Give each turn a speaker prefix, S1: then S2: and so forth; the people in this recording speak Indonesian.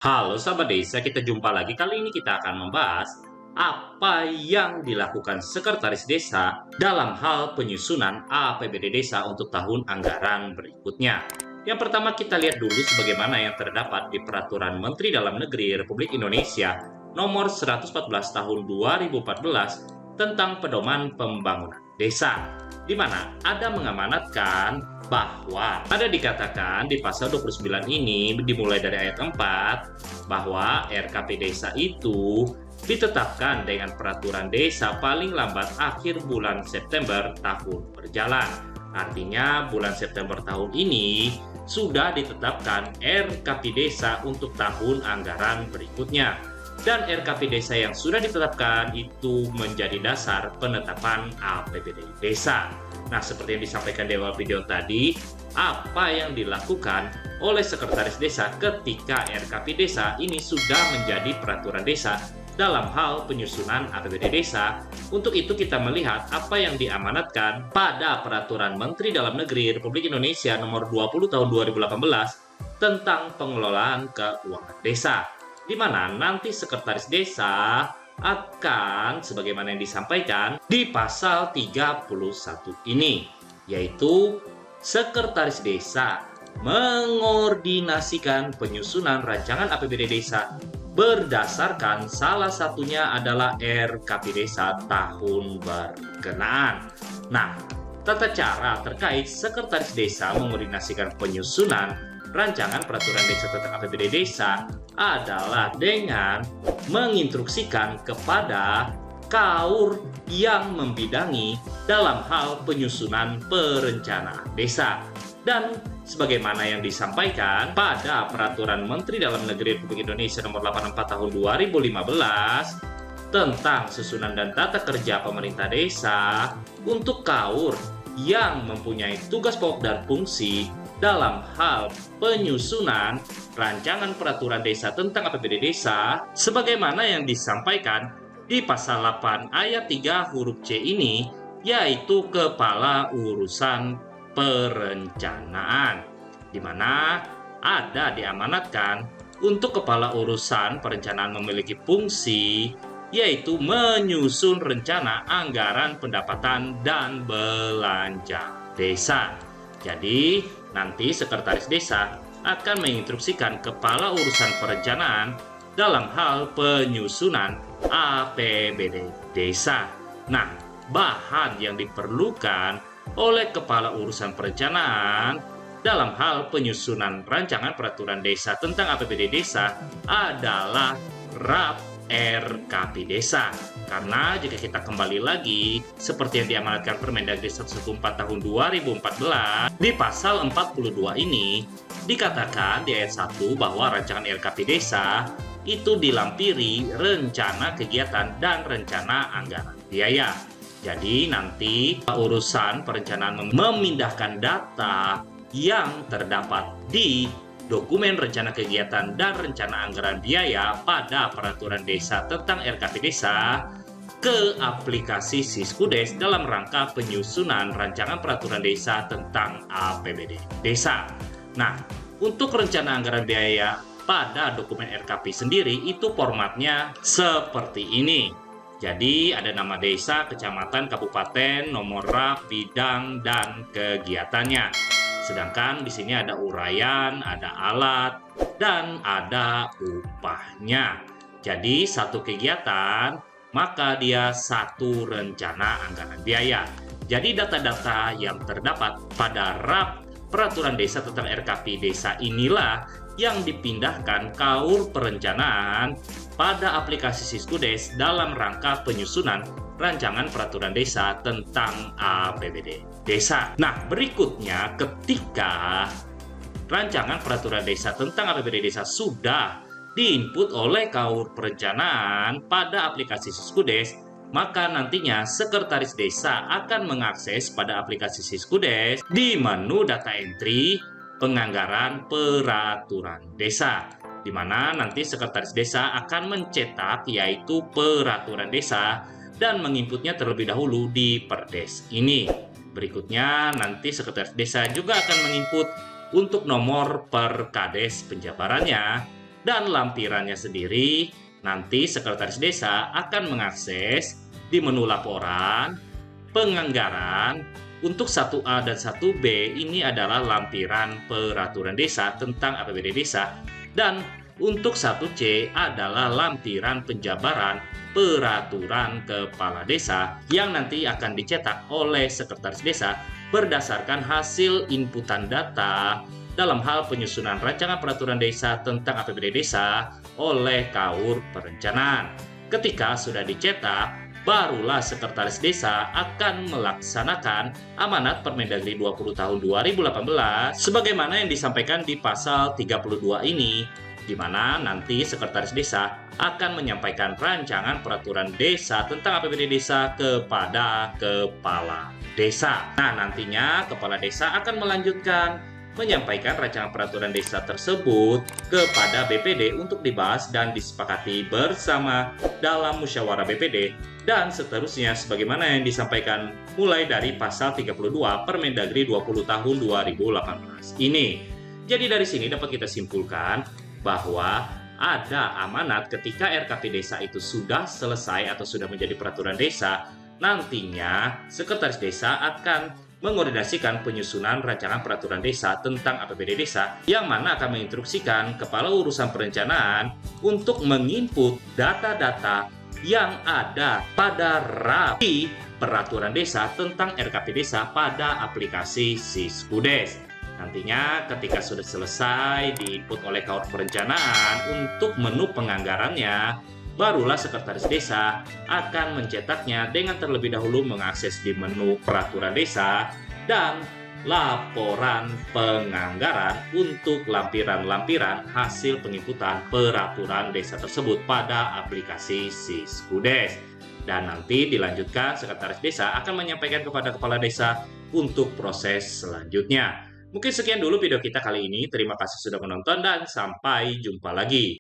S1: Halo sahabat desa, kita jumpa lagi. Kali ini kita akan membahas apa yang dilakukan sekretaris desa dalam hal penyusunan APBD desa untuk tahun anggaran berikutnya. Yang pertama kita lihat dulu sebagaimana yang terdapat di Peraturan Menteri Dalam Negeri Republik Indonesia Nomor 114 Tahun 2014 tentang Pedoman Pembangunan Desa, di mana ada mengamanatkan bahwa ada dikatakan di pasal 29 ini dimulai dari ayat 4 bahwa RKP desa itu ditetapkan dengan peraturan desa paling lambat akhir bulan September tahun berjalan. Artinya bulan September tahun ini sudah ditetapkan RKP desa untuk tahun anggaran berikutnya. Dan RKP desa yang sudah ditetapkan itu menjadi dasar penetapan APBD desa. Nah, seperti yang disampaikan di awal video tadi, apa yang dilakukan oleh sekretaris desa ketika RKP desa ini sudah menjadi peraturan desa dalam hal penyusunan APBD desa. Untuk itu kita melihat apa yang diamanatkan pada Peraturan Menteri Dalam Negeri Republik Indonesia Nomor 20 Tahun 2018 tentang pengelolaan keuangan desa, di mana nanti sekretaris desa akan sebagaimana yang disampaikan di pasal 31 ini, yaitu sekretaris desa mengordinasikan penyusunan rancangan APBD desa berdasarkan salah satunya adalah RKP desa tahun berkenaan. Nah, tata cara terkait sekretaris desa mengordinasikan penyusunan rancangan peraturan desa tentang APBD desa adalah dengan menginstruksikan kepada KAUR yang membidangi dalam hal penyusunan perencanaan desa. Dan sebagaimana yang disampaikan pada Peraturan Menteri Dalam Negeri Republik Indonesia Nomor 84 Tahun 2015 tentang susunan dan tata kerja pemerintah desa, untuk KAUR yang mempunyai tugas pokok dan fungsi dalam hal penyusunan rancangan peraturan desa tentang APBD desa sebagaimana yang disampaikan di pasal 8 ayat 3 huruf C ini, yaitu kepala urusan perencanaan, di mana ada diamanatkan untuk kepala urusan perencanaan memiliki fungsi yaitu menyusun rencana anggaran pendapatan dan belanja desa. Jadi, nanti sekretaris desa akan menginstruksikan kepala urusan perencanaan dalam hal penyusunan APBD desa. Nah, bahan yang diperlukan oleh kepala urusan perencanaan dalam hal penyusunan rancangan peraturan desa tentang APBD desa adalah RAP RKP desa. Karena jika kita kembali lagi seperti yang diamanatkan Permendagri 114 tahun 2014 di pasal 42 ini dikatakan di ayat 1 bahwa rancangan RKP desa itu dilampiri rencana kegiatan dan rencana anggaran biaya. Jadi nanti urusan perencanaan memindahkan data yang terdapat di dokumen rencana kegiatan dan rencana anggaran biaya pada peraturan desa tentang RKP desa ke aplikasi Siskudes dalam rangka penyusunan rancangan peraturan desa tentang APBD desa. Nah, untuk rencana anggaran biaya pada dokumen RKP sendiri itu formatnya seperti ini. Jadi ada nama desa, kecamatan, kabupaten, nomor RAP, bidang, dan kegiatannya. Sedangkan di sini ada uraian, ada alat, dan ada upahnya. Jadi satu kegiatan, maka dia satu rencana anggaran biaya. Jadi data-data yang terdapat pada RAP Peraturan Desa tentang RKP Desa inilah yang dipindahkan KAUR perencanaan pada aplikasi Siskudes dalam rangka penyusunan rancangan peraturan desa tentang APBD desa. Nah, berikutnya ketika rancangan peraturan desa tentang APBD desa sudah diinput oleh KAUR perencanaan pada aplikasi Siskudes, maka nantinya sekretaris desa akan mengakses pada aplikasi Siskudes di menu data entry penganggaran peraturan desa, di mana nanti sekretaris desa akan mencetak yaitu peraturan desa dan menginputnya terlebih dahulu di Perdes ini. Berikutnya nanti sekretaris desa juga akan menginput untuk nomor Perkades penjabarannya Dan lampirannya sendiri, nanti sekretaris desa akan mengakses di menu laporan, penganggaran. Untuk 1A dan 1B ini adalah lampiran peraturan desa tentang APBD desa, dan untuk 1C adalah lampiran penjabaran peraturan kepala desa yang nanti akan dicetak oleh sekretaris desa berdasarkan hasil inputan data dalam hal penyusunan rancangan peraturan desa tentang APBD desa oleh KAUR Perencanaan. Ketika sudah dicetak, barulah sekretaris desa akan melaksanakan amanat Permendagri 20 tahun 2018 sebagaimana yang disampaikan di pasal 32 ini, di mana nanti sekretaris desa akan menyampaikan rancangan peraturan desa tentang APBD desa kepada kepala desa. Nah, nantinya kepala desa akan melanjutkan menyampaikan rancangan peraturan desa tersebut kepada BPD untuk dibahas dan disepakati bersama dalam musyawarah BPD dan seterusnya sebagaimana yang disampaikan mulai dari pasal 32 Permendagri 20 tahun 2018 ini. Jadi dari sini dapat kita simpulkan bahwa ada amanat ketika RKP desa itu sudah selesai atau sudah menjadi peraturan desa, nantinya sekretaris desa akan mengordinasikan penyusunan rancangan peraturan desa tentang APBD desa yang mana akan menginstruksikan kepala urusan perencanaan untuk menginput data-data yang ada pada rapi peraturan desa tentang RKP desa pada aplikasi Siskudes. Nantinya ketika sudah selesai diinput oleh KAUR Perencanaan untuk menu penganggarannya, barulah sekretaris desa akan mencetaknya dengan terlebih dahulu mengakses di menu peraturan desa dan laporan penganggaran untuk lampiran-lampiran hasil penginputan peraturan desa tersebut pada aplikasi Siskudes. Dan nanti dilanjutkan sekretaris desa akan menyampaikan kepada kepala desa untuk proses selanjutnya. Mungkin sekian dulu video kita kali ini. Terima kasih sudah menonton dan sampai jumpa lagi.